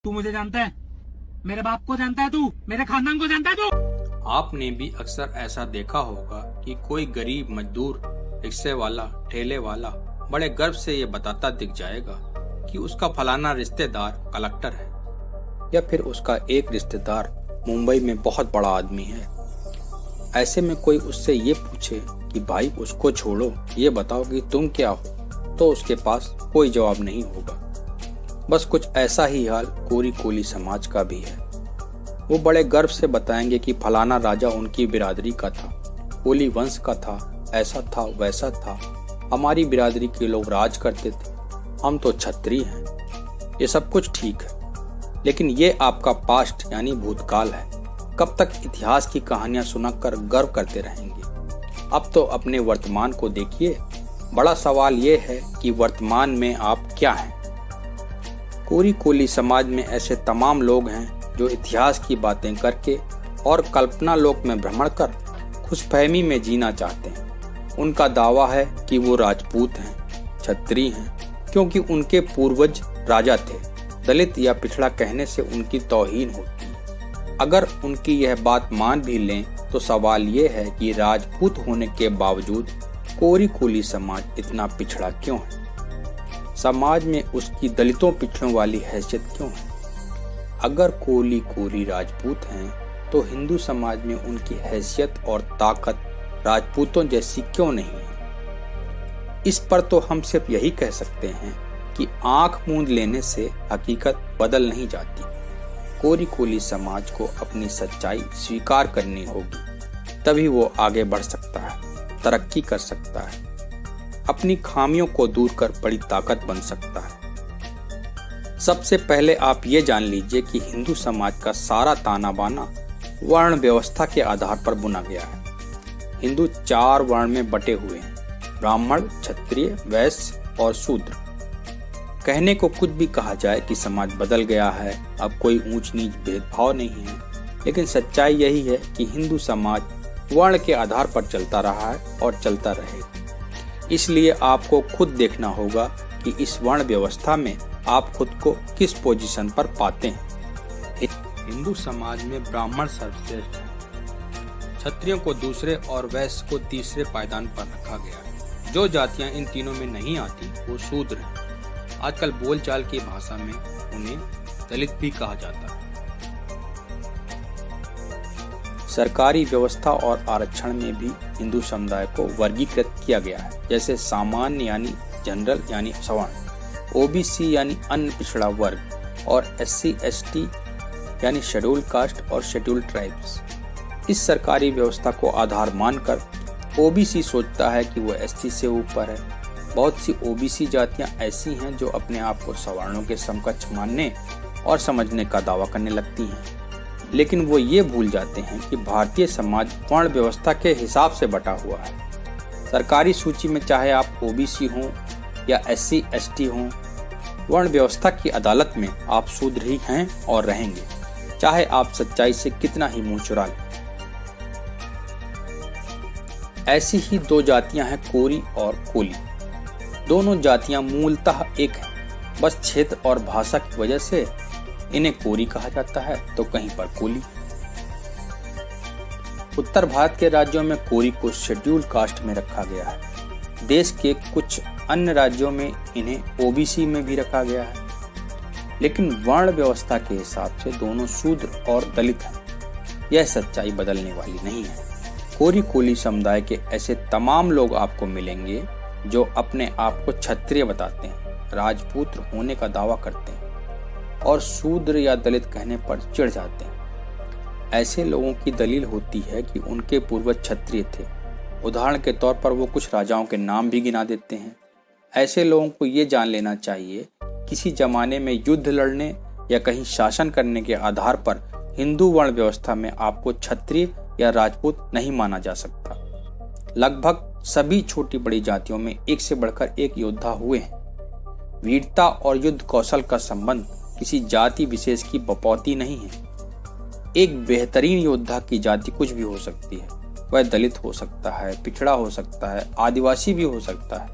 तू मुझे जानता है, मेरे बाप को जानता है, तू मेरे खानदान को जानता है तू। आपने भी अक्सर ऐसा देखा होगा कि कोई गरीब मजदूर, रिक्शे वाला, ठेले वाला बड़े गर्व से ये बताता दिख जाएगा कि उसका फलाना रिश्तेदार कलेक्टर है, या फिर उसका एक रिश्तेदार मुंबई में बहुत बड़ा आदमी है। ऐसे में कोई उससे ये पूछे कि भाई उसको छोड़ो, ये बताओ कि तुम क्या हो, तो उसके पास कोई जवाब नहीं होगा। बस कुछ ऐसा ही हाल कोरी कोली समाज का भी है। वो बड़े गर्व से बताएंगे कि फलाना राजा उनकी बिरादरी का था, कोली वंश का था, ऐसा था वैसा था, हमारी बिरादरी के लोग राज करते थे, हम तो क्षत्रिय हैं। ये सब कुछ ठीक है, लेकिन ये आपका पास्ट यानी भूतकाल है। कब तक इतिहास की कहानियां सुनाकर गर्व करते रहेंगे? अब तो अपने वर्तमान को देखिए। बड़ा सवाल ये है कि वर्तमान में आप क्या हैं? कोरी कोली समाज में ऐसे तमाम लोग हैं जो इतिहास की बातें करके और कल्पना लोक में भ्रमण कर खुशफहमी में जीना चाहते हैं। उनका दावा है कि वो राजपूत हैं, क्षत्रिय हैं, क्योंकि उनके पूर्वज राजा थे। दलित या पिछड़ा कहने से उनकी तौहीन होती है। अगर उनकी यह बात मान भी लें तो सवाल ये है कि राजपूत होने के बावजूद कोरी कोली समाज इतना पिछड़ा क्यों है? समाज में उसकी दलितों पिछड़ों वाली हैसियत क्यों है? अगर कोली कोरी राजपूत हैं तो हिंदू समाज में उनकी हैसियत और ताकत राजपूतों जैसी क्यों नहीं है? इस पर तो हम सिर्फ यही कह सकते हैं कि आंख मूंद लेने से हकीकत बदल नहीं जाती। कोरी कोली समाज को अपनी सच्चाई स्वीकार करनी होगी, तभी वो आगे बढ़ सकता है, तरक्की कर सकता है, अपनी खामियों को दूर कर बड़ी ताकत बन सकता है। सबसे पहले आप ये जान लीजिए कि हिंदू समाज का सारा ताना बाना वर्ण व्यवस्था के आधार पर बुना गया है। हिंदू 4 वर्ण में बटे हुए हैं: ब्राह्मण, क्षत्रिय, वैश्य और शूद्र। कहने को कुछ भी कहा जाए कि समाज बदल गया है, अब कोई ऊंच नीच भेदभाव नहीं है, लेकिन सच्चाई यही है कि हिंदू समाज वर्ण के आधार पर चलता रहा है और चलता रहेगा। इसलिए आपको खुद देखना होगा कि इस वर्ण व्यवस्था में आप खुद को किस पोजीशन पर पाते हैं। हिंदू समाज में ब्राह्मण सर्वश्रेष्ठ है, क्षत्रियों को दूसरे और वैश्य को तीसरे पायदान पर रखा गया है। जो जातियां इन तीनों में नहीं आती वो शूद्र हैं। आजकल बोलचाल की भाषा में उन्हें दलित भी कहा जाता है। सरकारी व्यवस्था और आरक्षण में भी हिंदू समुदाय को वर्गीकृत किया गया है, जैसे सामान्य यानी जनरल यानी सवर्ण, ओबीसी यानी अन्य पिछड़ा वर्ग, और एससी एसटी यानी शेड्यूल कास्ट और शेड्यूल ट्राइब्स। इस सरकारी व्यवस्था को आधार मानकर ओबीसी सोचता है कि वो एसटी से ऊपर है। बहुत सी ओबीसी जातियां ऐसी हैं जो अपने आप को सवर्णों के समकक्ष मानने और समझने का दावा करने लगती हैं, लेकिन वो ये भूल जाते हैं कि भारतीय समाज वर्ण व्यवस्था के हिसाब से बटा हुआ है। सरकारी सूची में चाहे आप ओबीसी हों या एससी एसटी हों, वर्ण व्यवस्था की अदालत में आप शूद्र ही हैं और रहेंगे, चाहे आप सच्चाई से कितना ही मुंह चुरा लें। ऐसी ही 2 जातियां हैं, कोरी और कोली। दोनों जातियां मूलतः एक हैं, बस क्षेत्र और भाषा की वजह से इन्हें कोरी कहा जाता है तो कहीं पर कोली। उत्तर भारत के राज्यों में कोरी को शेड्यूल कास्ट में रखा गया है। देश के कुछ अन्य राज्यों में इन्हें ओबीसी में भी रखा गया है, लेकिन वर्ण व्यवस्था के हिसाब से दोनों शूद्र और दलित हैं। यह सच्चाई बदलने वाली नहीं है। कोरी कोली समुदाय के ऐसे तमाम लोग आपको मिलेंगे जो अपने आप को क्षत्रिय बताते हैं, राजपूत होने का दावा करते हैं और शूद्र या दलित कहने पर चिढ़ जाते हैं। ऐसे लोगों की दलील होती है कि उनके पूर्वज क्षत्रिय थे। उदाहरण के तौर पर वो कुछ राजाओं के नाम भी गिना देते हैं। ऐसे लोगों को ये जान लेना चाहिए, किसी जमाने में युद्ध लड़ने या कहीं शासन करने के आधार पर हिंदू वर्ण व्यवस्था में आपको क्षत्रिय या राजपूत नहीं माना जा सकता। लगभग सभी छोटी बड़ी जातियों में एक से बढ़कर एक योद्धा हुए हैं। वीरता और युद्ध कौशल का संबंध किसी जाति विशेष की बपौती नहीं है। एक बेहतरीन योद्धा की जाति कुछ भी हो सकती है। वह दलित हो सकता है, पिछड़ा हो सकता है, आदिवासी भी हो सकता है।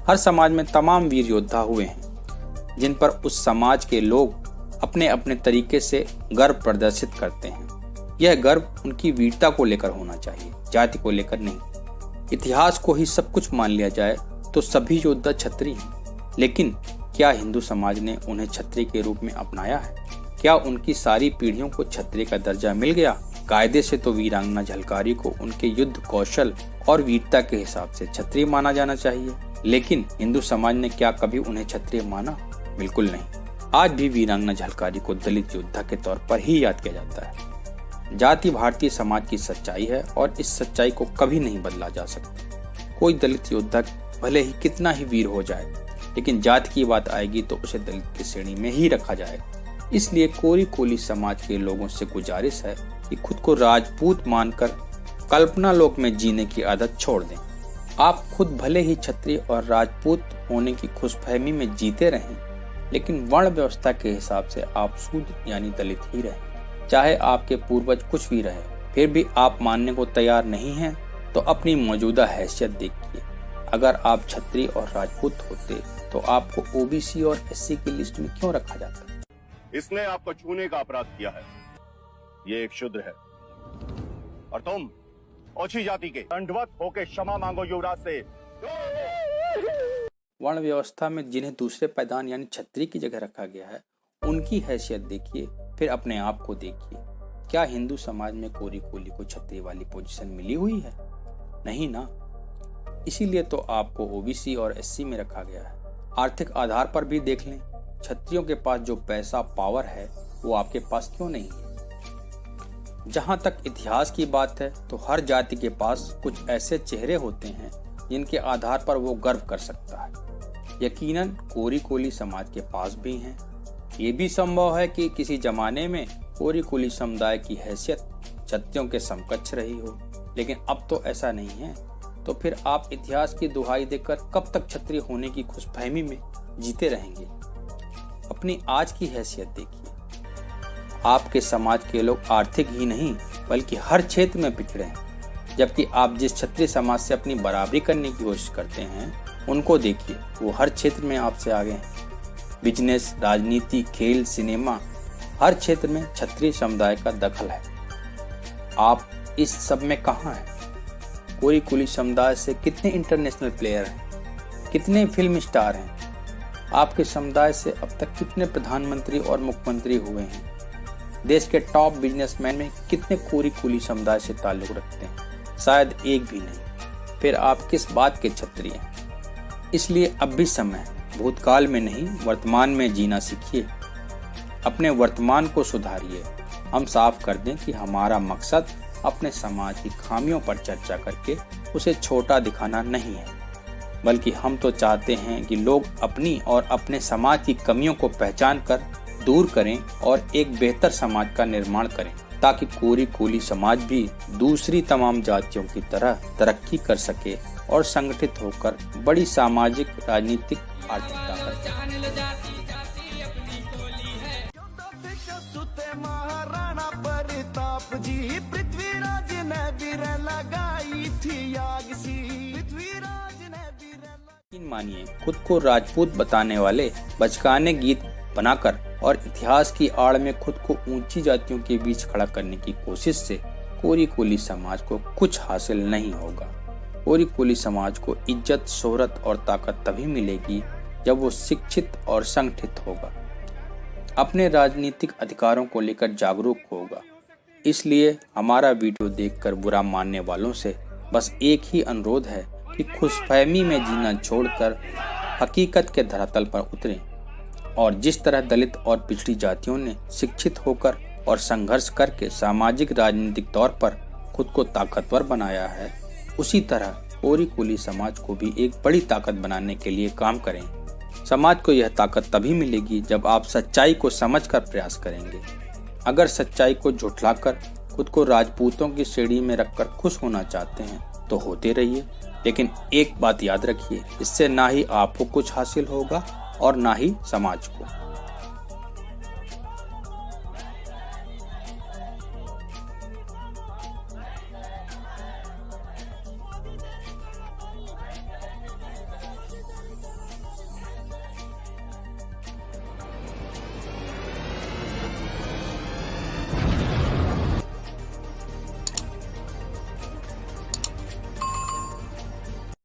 हर समाज में तमाम वीर योद्धा हुए हैं जिन पर उस समाज के लोग अपने अपने तरीके से गर्व प्रदर्शित करते हैं। यह गर्व उनकी वीरता को लेकर होना चाहिए, जाति को लेकर नहीं। इतिहास को ही सब कुछ मान लिया जाए तो सभी योद्धा क्षत्रिय हैं, लेकिन क्या हिंदू समाज ने उन्हें क्षत्रिय के रूप में अपनाया है? क्या उनकी सारी पीढ़ियों को क्षत्रिय का दर्जा मिल गया? कायदे से तो वीरांगना झलकारी को उनके युद्ध कौशल और वीरता के हिसाब से क्षत्रिय माना जाना चाहिए, लेकिन हिंदू समाज ने क्या कभी उन्हें क्षत्रिय माना? बिल्कुल नहीं। आज भी वीरांगना झलकारी को दलित योद्धा के तौर पर ही याद किया जाता है। जाति भारतीय समाज की सच्चाई है और इस सच्चाई को कभी नहीं बदला जा सकता। कोई दलित योद्धा भले ही कितना ही वीर हो जाए, लेकिन जाति की बात आएगी तो उसे दलित की श्रेणी में ही रखा जाएगा। इसलिए कोरी कोली समाज के लोगों से गुजारिश है कि खुद को राजपूत मानकर कल्पना लोक में जीने की आदत छोड़ दें। आप खुद भले ही क्षत्रिय और राजपूत होने की खुशफहमी में जीते रहें, लेकिन वर्ण व्यवस्था के हिसाब से आप शूद्र यानी दलित ही रहें। चाहे आपके पूर्वज कुछ भी रहे, फिर भी आप मानने को तैयार नहीं हैं तो अपनी मौजूदा हैसियत देखिए। अगर आप क्षत्रिय और राजपूत होते तो आपको ओबीसी और एससी की लिस्ट में क्यों रखा जाता? इसने आपको छूने का अपराध किया है, ये एक शूद्र है और तुम ओछी जाति के दंडवत होके क्षमा मांगो युवराज से। वर्ण व्यवस्था में जिन्हें दूसरे पैदान यानी क्षत्रिय की जगह रखा गया है, उनकी हैसियत देखिए, फिर अपने आप को देखिए। क्या हिंदू समाज में कोरी कोली को क्षत्रिय वाली पोजीशन मिली हुई है? नहीं ना। इसीलिए तो आपको ओबीसी और एससी में रखा गया है। आर्थिक आधार पर भी देख लें, क्षत्रियों के पास जो पैसा पावर है वो आपके पास क्यों नहीं है? जहां तक इतिहास की बात है तो हर जाति के पास कुछ ऐसे चेहरे होते हैं जिनके आधार पर वो गर्व कर सकता है। यकीनन कोरी कोली समाज के पास भी हैं। ये भी संभव है कि किसी जमाने में कोरी कोली समुदाय की हैसियत क्षत्रियों के समकक्ष रही हो, लेकिन अब तो ऐसा नहीं है। तो फिर आप इतिहास की दुहाई देकर कब तक क्षत्रिय होने की खुशफहमी में जीते रहेंगे? अपनी आज की हैसियत देखिए। आपके समाज के लोग आर्थिक ही नहीं बल्कि हर क्षेत्र में पिछड़े हैं, जबकि आप जिस क्षत्रिय समाज से अपनी बराबरी करने की कोशिश करते हैं उनको देखिए, वो हर क्षेत्र में आपसे आगे हैं। बिजनेस, राजनीति, खेल, सिनेमा, हर क्षेत्र में क्षत्रिय समुदाय का दखल है। आप इस सब में कहाँ हैं? कोरी कोली समुदाय से कितने इंटरनेशनल प्लेयर हैं, कितने फिल्म स्टार हैं? आपके समुदाय से अब तक कितने प्रधानमंत्री और मुख्यमंत्री हुए हैं? देश के टॉप बिजनेसमैन में कितने कोरी कोली समुदाय से ताल्लुक रखते हैं? शायद एक भी नहीं। फिर आप किस बात के क्षत्रिय हैं? इसलिए अब भी समय है, भूतकाल में नहीं वर्तमान में जीना सीखिए। अपने वर्तमान को सुधारिए। हम साफ कर दें कि हमारा मकसद अपने समाज की खामियों पर चर्चा करके उसे छोटा दिखाना नहीं है, बल्कि हम तो चाहते हैं कि लोग अपनी और अपने समाज की कमियों को पहचान कर दूर करें और एक बेहतर समाज का निर्माण करें, ताकि कोरी कोली समाज भी दूसरी तमाम जातियों की तरह तरक्की कर सके और संगठित होकर बड़ी सामाजिक, राजनीतिक, आर्थिक ताकत। महाराणा प्रताप जी पृथ्वीराज ने भी लगाई थी आग सी, पृथ्वीराज ने भी मानिए, खुद को राजपूत बताने वाले बचकाने गीत बनाकर और इतिहास की आड़ में खुद को ऊंची जातियों के बीच खड़ा करने की कोशिश से कोरी कोली समाज को कुछ हासिल नहीं होगा। कोरी कोली समाज को इज्जत, शोहरत और ताकत तभी मिलेगी जब वो शिक्षित और संगठित होगा, अपने राजनीतिक अधिकारों को लेकर जागरूक होगा। इसलिए हमारा वीडियो देखकर बुरा मानने वालों से बस एक ही अनुरोध है कि खुशफहमी में जीना छोड़कर हकीकत के धरातल पर उतरें और जिस तरह दलित और पिछड़ी जातियों ने शिक्षित होकर और संघर्ष करके सामाजिक राजनीतिक तौर पर खुद को ताकतवर बनाया है, उसी तरह कोरी कोली समाज को भी एक बड़ी ताकत बनाने के लिए काम करें। समाज को यह ताकत तभी मिलेगी जब आप सच्चाई को समझकर प्रयास करेंगे। अगर सच्चाई को झुठलाकर खुद को राजपूतों की श्रेणी में रखकर खुश होना चाहते हैं तो होते रहिए, लेकिन एक बात याद रखिए, इससे ना ही आपको कुछ हासिल होगा और ना ही समाज को।